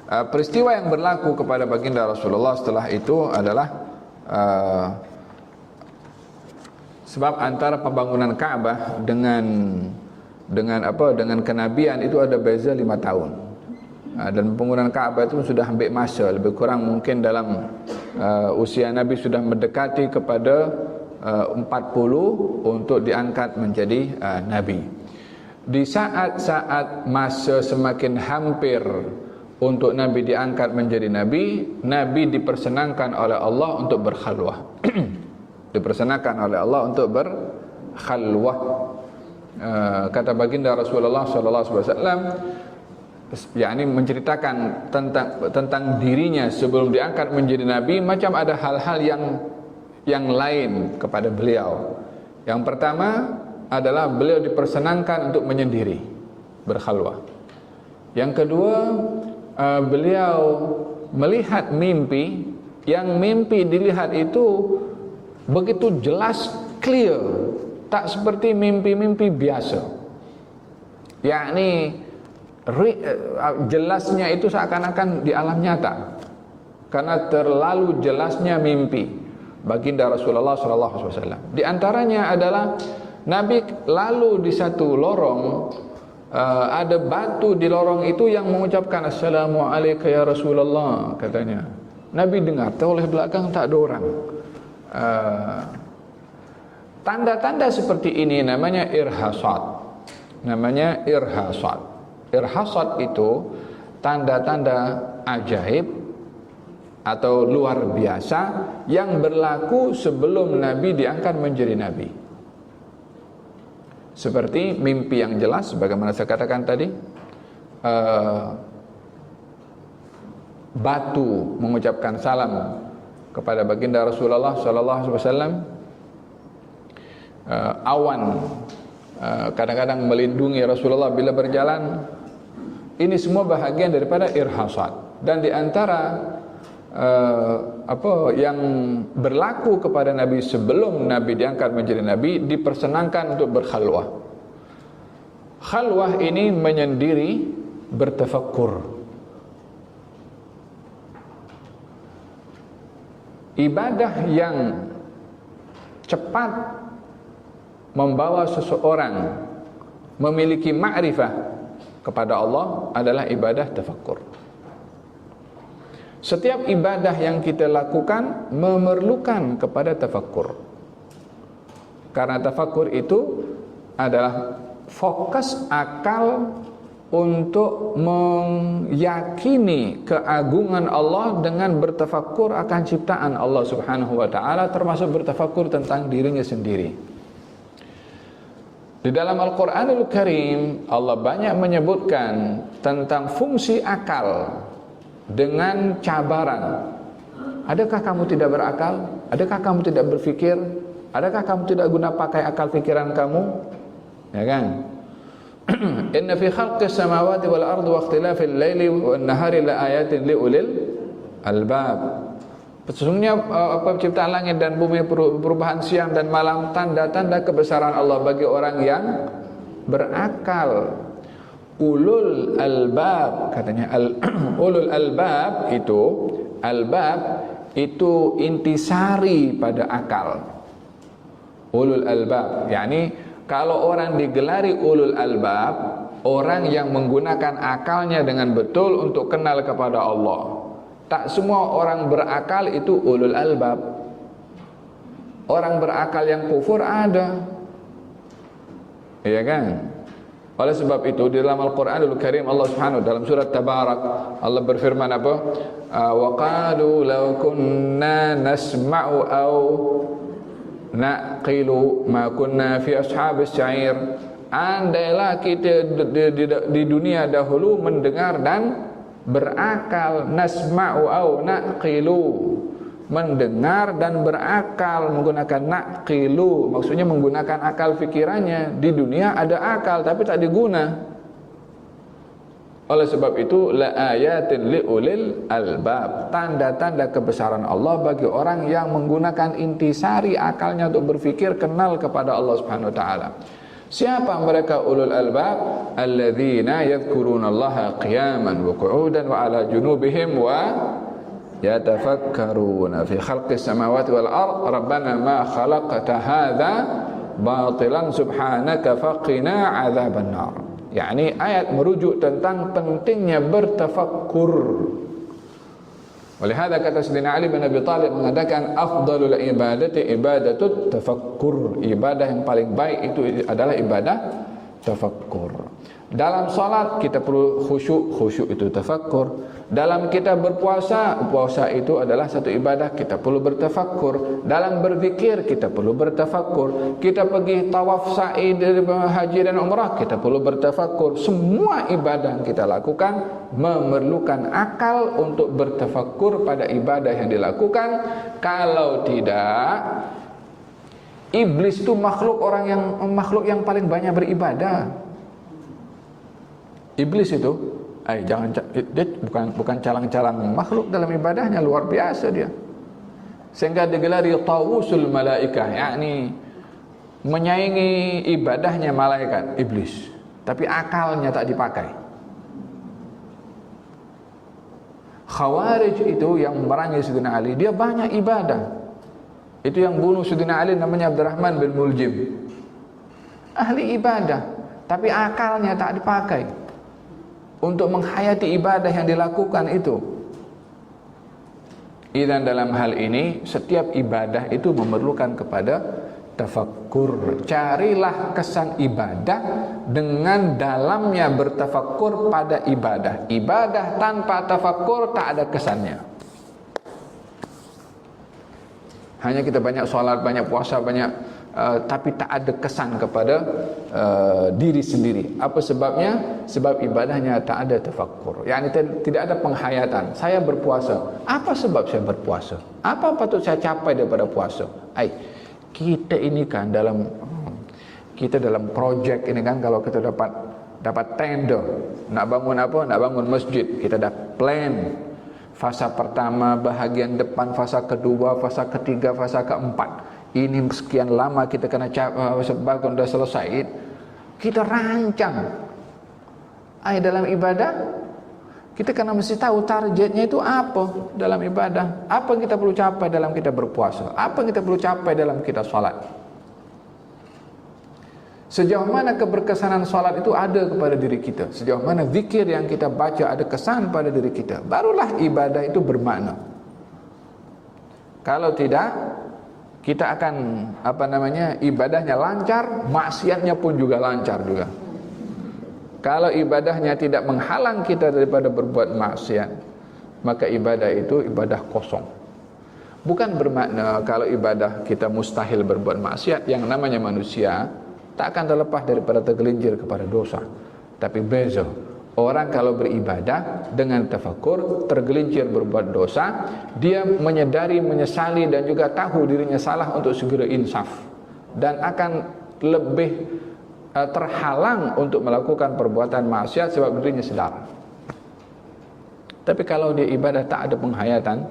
Peristiwa yang berlaku kepada baginda Rasulullah setelah itu adalah sebab antara pembangunan Ka'bah dengan kenabian itu ada beza 5 tahun. Dan pembangunan Ka'bah itu sudah ambil masa lebih kurang mungkin dalam usia Nabi sudah mendekati kepada 40 untuk diangkat menjadi Nabi. Di saat-saat masa semakin hampir untuk Nabi diangkat menjadi Nabi, Nabi dipersenangkan oleh Allah untuk berkhalwah. Dipersenangkan oleh Allah untuk berkhalwah. Kata baginda Rasulullah sallallahu alaihi wasallam, yakni menceritakan tentang dirinya sebelum diangkat menjadi Nabi, macam ada hal-hal yang lain kepada beliau. Yang pertama adalah beliau dipersenangkan untuk menyendiri, berkhalwah. Yang kedua, beliau melihat mimpi, yang mimpi dilihat itu begitu jelas, clear, tak seperti mimpi-mimpi biasa. Yakni jelasnya itu seakan-akan di alam nyata, karena terlalu jelasnya mimpi baginda Rasulullah SAW. Di antaranya adalah Nabi lalu di satu lorong, ada batu di lorong itu yang mengucapkan Assalamualaikum ya Rasulullah, katanya. Nabi dengar, oleh belakang tak ada orang. Tanda-tanda seperti ini namanya irhasat. Namanya irhasat. Irhasat itu tanda-tanda ajaib atau luar biasa yang berlaku sebelum Nabi diangkat menjadi Nabi. Seperti mimpi yang jelas, bagaimana saya katakan tadi, batu mengucapkan salam kepada baginda Rasulullah SAW, awan kadang-kadang melindungi Rasulullah bila berjalan. Ini semua bahagian daripada irhasat. Dan di antara yang berlaku kepada Nabi sebelum Nabi diangkat menjadi Nabi, dipersenangkan untuk berkhalwah. Khalwah ini menyendiri, bertafakkur. Ibadah yang cepat membawa seseorang memiliki ma'rifah kepada Allah adalah ibadah tafakkur. Setiap ibadah yang kita lakukan memerlukan kepada tafakkur. Karena tafakkur itu adalah fokus akal untuk meyakini keagungan Allah dengan bertafakkur akan ciptaan Allah Subhanahu wa taala, termasuk bertafakkur tentang dirinya sendiri. Di dalam Al-Qur'anul Karim Allah banyak menyebutkan tentang fungsi akal dengan cabaran. Adakah kamu tidak berakal? Adakah kamu tidak berfikir? Adakah kamu tidak guna pakai akal pikiran kamu? Ya kan? Inna fi khalqis samawati wal ardi wa ikhtilafil laili wan nahari la ayatin li ulil albab. Sesungguhnya penciptaan langit dan bumi, perubahan siang dan malam, tanda-tanda kebesaran Allah bagi orang yang berakal. Ulul albab, katanya ulul albab itu intisari pada akal. Ulul albab, yakni kalau orang digelari ulul albab, orang yang menggunakan akalnya dengan betul untuk kenal kepada Allah. Tak semua orang berakal itu ulul albab. Orang berakal yang kufur ada, iya kan? Oleh sebab itu di dalam Al-Qur'anul Karim Allah Subhanahu dalam surat Tabarak Allah berfirman apa? Wa qalu law kunna nasma'u aw naqilu ma kunna fi ashabis sa'ir. Andailah kita di dunia dahulu mendengar dan berakal, nasma'u aw naqilu, mendengar dan berakal, menggunakan naqilu, maksudnya menggunakan akal fikirannya. Di dunia ada akal tapi tak diguna. Oleh sebab itu la ayatin li ulil albab, tanda-tanda kebesaran Allah bagi orang yang menggunakan intisari akalnya untuk berfikir, kenal kepada Allah Subhanahu wa taala. Siapa mereka ulul albab? Alladzina yadhkurunallaha qiyaman wa qu'udan wa ala junubihim wa yatafakkaruna fi khalqis samawati wal ard rabbana ma khalaqta hadza batilan subhanaka faqina adzaban nar. Yani ayat merujuk tentang pentingnya bertafakkur. Oleh hadza kata Sayyidina Ali bin Abi Thalib mengatakan afdalul ibadati ibadatut tafakkur. Ibadah yang paling baik itu adalah ibadah tafakkur. Dalam salat kita perlu khusyuk, khusyuk itu tafakkur. Dalam kita berpuasa, puasa itu adalah satu ibadah, kita perlu bertafakkur. Dalam berzikir kita perlu bertafakkur. Kita pergi tawaf sa'i dari haji dan umrah, kita perlu bertafakkur. Semua ibadah yang kita lakukan memerlukan akal untuk bertafakkur pada ibadah yang dilakukan. Kalau tidak, iblis itu makhluk yang paling banyak beribadah. Iblis itu, dia bukan calang-calang makhluk dalam ibadahnya, luar biasa dia. Sehingga digelari tawusul malaikah, yakni menyaingi ibadahnya malaikat, iblis. Tapi akalnya tak dipakai. Khawarij itu yang memerangi Sayyidina Ali, dia banyak ibadah. Itu yang bunuh Sayyidina Ali namanya Abdurrahman bin Muljim. Ahli ibadah, tapi akalnya tak dipakai untuk menghayati ibadah yang dilakukan itu. Dan dalam hal ini setiap ibadah itu memerlukan kepada tafakkur. Carilah kesan ibadah dengan dalamnya bertafakkur pada ibadah. Ibadah tanpa tafakkur tak ada kesannya. Hanya kita banyak sholat, banyak puasa, tapi tak ada kesan kepada diri sendiri. Apa sebabnya? Sebab ibadahnya tak ada tafakkur. Yani tidak ada penghayatan. Saya berpuasa. Apa sebab saya berpuasa? Apa patut saya capai daripada puasa? Kita ini kan dalam projek ini kan, kalau kita dapat tender, nak bangun apa? Nak bangun masjid. Kita dah plan. Fasa pertama, bahagian depan, fasa kedua, fasa ketiga, fasa keempat. Ini sekian lama kita kena sebab sudah selesai, kita rancang. Dalam ibadah kita kena mesti tahu targetnya itu apa dalam ibadah. Apa yang kita perlu capai dalam kita berpuasa, apa yang kita perlu capai dalam kita sholat. Sejauh mana keberkesanan sholat itu ada kepada diri kita, sejauh mana zikir yang kita baca ada kesan pada diri kita, barulah ibadah itu bermakna. Kalau tidak, kita akan ibadahnya lancar, maksiatnya pun juga lancar juga. Kalau ibadahnya tidak menghalang kita daripada berbuat maksiat, maka ibadah itu ibadah kosong. Bukan bermakna kalau ibadah kita mustahil berbuat maksiat, yang namanya manusia tak akan terlepas daripada tergelincir kepada dosa. Tapi beza, orang kalau beribadah dengan tafakkur, tergelincir berbuat dosa, dia menyadari, menyesali dan juga tahu dirinya salah untuk segera insaf, dan akan lebih terhalang untuk melakukan perbuatan maksiat sebab dirinya sadar. Tapi kalau dia ibadah tak ada penghayatan,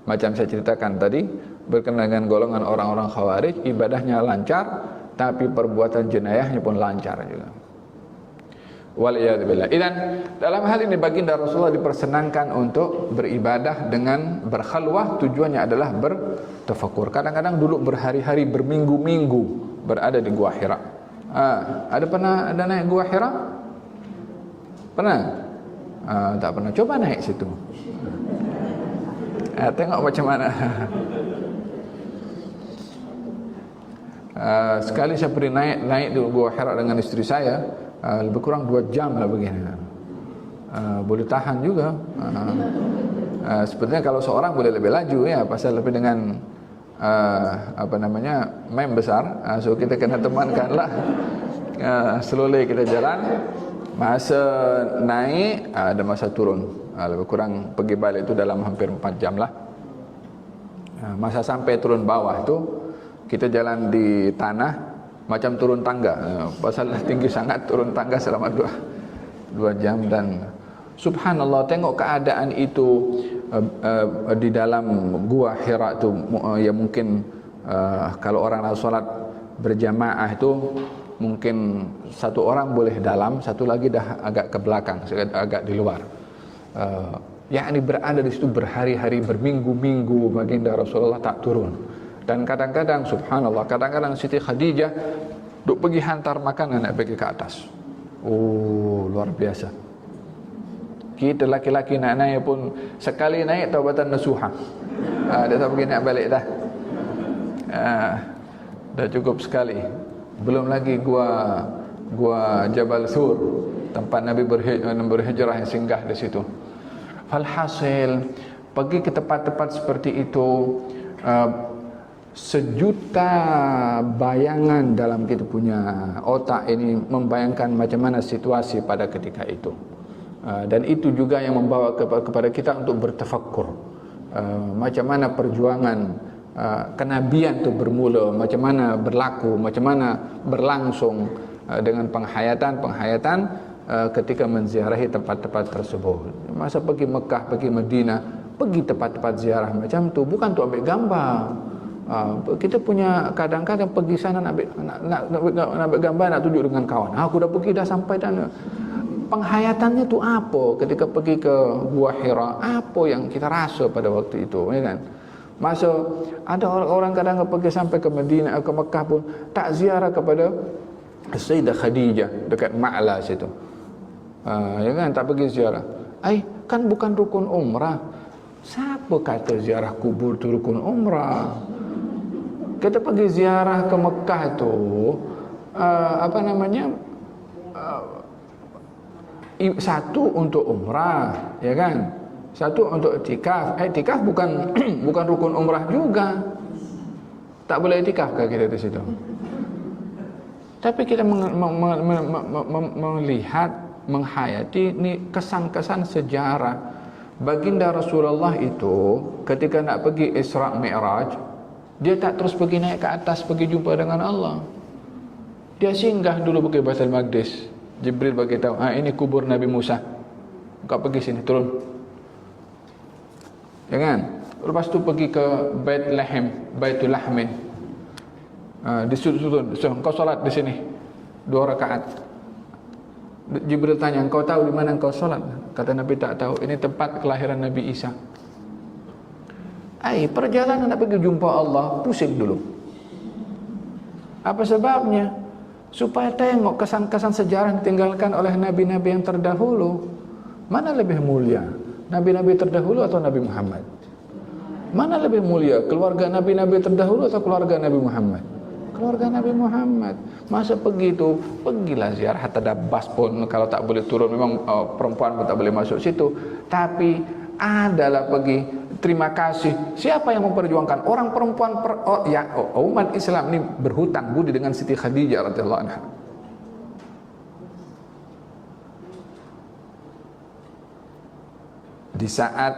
macam saya ceritakan tadi, berkenaan dengan golongan orang-orang Khawarij, ibadahnya lancar, tapi perbuatan jenayahnya pun lancar juga. Waliyadzubillah. Dan dalam hal ini baginda Rasulullah dipersenangkan untuk beribadah dengan berkhalwah, tujuannya adalah bertafakkur. Kadang-kadang dulu berhari-hari, berminggu-minggu berada di Gua Hira. Ada naik Gua Hira? Pernah? Tak pernah. Coba naik situ. Tengok macam mana. Sekali saya pergi naik di Gua Hira dengan istri saya, lebih kurang 2 jam lah begini. Boleh tahan juga. Sebenarnya kalau seorang boleh lebih laju ya, pasal lebih dengan mem besar, so kita kena temankanlah. Slowly kita jalan. Masa naik ada masa turun, lebih kurang pergi balik itu dalam hampir 4 jam lah. Masa sampai turun bawah tu kita jalan di tanah macam turun tangga, pasal tinggi sangat, turun tangga selama 2 jam. Dan subhanallah, tengok keadaan itu di dalam Gua Hira tu, ya mungkin kalau orang nak solat berjamaah itu mungkin satu orang boleh dalam, satu lagi dah agak ke belakang, agak di luar. Yakni berada di situ berhari-hari, berminggu-minggu baginda Rasulullah tak turun. Dan kadang-kadang subhanallah, kadang-kadang Siti Khadijah duk pergi hantar makanan nak pergi ke atas. Oh, luar biasa. Kita laki-laki nak naik pun sekali naik taubatan nasuha. Dia tak pergi nak balik dah. Dah cukup sekali. Belum lagi gua Jabal Thur, tempat Nabi berhijrah yang singgah di situ. Falhasil, pergi ke tempat-tempat seperti itu, sejuta bayangan dalam kita punya otak ini membayangkan macam mana situasi pada ketika itu. Dan itu juga yang membawa kepada kita untuk bertafakkur macam mana perjuangan kenabian itu bermula, macam mana berlaku, macam mana berlangsung dengan penghayatan ketika menziarahi tempat-tempat tersebut. Masa pergi Mekah, pergi Madinah, pergi tempat-tempat ziarah macam tu bukan untuk ambil gambar. Kita punya kadang-kadang pergi sana nak ambil gambar, nak tunjuk dengan kawan. Aku dah pergi, dah sampai sana. Penghayatannya tu apa ketika pergi ke Gua Hira? Apa yang kita rasa pada waktu itu, ya kan? Masa ada orang-orang kadang pergi sampai ke Madinah, ke Mekah pun tak ziarah kepada Sayyidah Khadijah dekat Ma'la situ. Ya kan, tak pergi ziarah. Kan bukan rukun umrah. Siapa kata ziarah kubur tu rukun umrah? Kita pergi ziarah ke Mekah tu satu untuk umrah, ya kan? Satu untuk iktikaf. Iktikaf bukan bukan rukun umrah juga. Tak boleh iktikaf ke kita di situ? Tapi kita melihat, menghayati ni kesan-kesan sejarah baginda Rasulullah itu ketika nak pergi Isra Mi'raj, dia tak terus pergi naik ke atas pergi jumpa dengan Allah. Dia singgah dulu pergi Baitul Maqdis. Jibril bagi tahu, ini kubur Nabi Musa. Kau pergi sini, turun. Ya kan? Lepas tu pergi ke Baitul Lahmin. Disuruh, kau solat di sini 2 rakaat. Jibril tanya, engkau tahu di mana engkau solat? Kata Nabi, tak tahu. Ini tempat kelahiran Nabi Isa. Perjalanan nak pergi jumpa Allah, pusing dulu. Apa sebabnya? Supaya tengok kesan-kesan sejarah yang ditinggalkan oleh nabi-nabi yang terdahulu. Mana lebih mulia? Nabi-nabi terdahulu atau Nabi Muhammad? Mana lebih mulia? Keluarga nabi-nabi terdahulu atau keluarga Nabi Muhammad? Keluarga Nabi Muhammad. Masa pergi itu, pergilah ziarah. Hatta ada bas pun kalau tak boleh turun, memang perempuan pun tak boleh masuk situ. Tapi adalah pergi. Terima kasih. Siapa yang memperjuangkan? Orang perempuan umat Islam ini berhutang budi dengan Siti Khadijah radhiyallahu anha. Di saat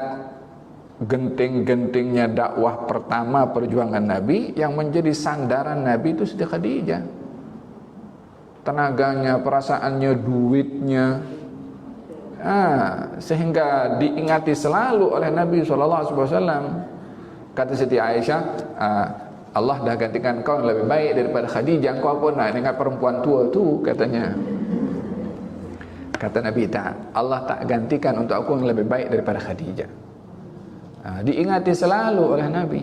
genting-gentingnya dakwah pertama perjuangan Nabi, yang menjadi sandaran Nabi itu Siti Khadijah. Tenaganya, perasaannya, duitnya, sehingga diingati selalu oleh Nabi SAW. Kata Siti Aisyah, Allah dah gantikan kau yang lebih baik daripada Khadijah. Kau apa nak dengan perempuan tua tu, katanya. Kata Nabi, tak, Allah tak gantikan untuk aku yang lebih baik daripada Khadijah. Diingati selalu oleh Nabi.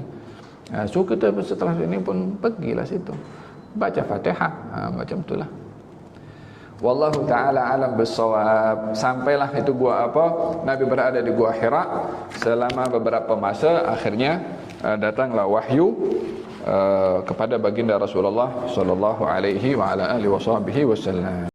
So kita setelah ini pun pergilah situ, baca Fatihah, macam itulah. Wallahu ta'ala alam bissawab. Sampailah itu gua Nabi berada di Gua Hira selama beberapa masa. Akhirnya datanglah wahyu kepada baginda Rasulullah sallallahu alaihi wa ala alihi wasallam.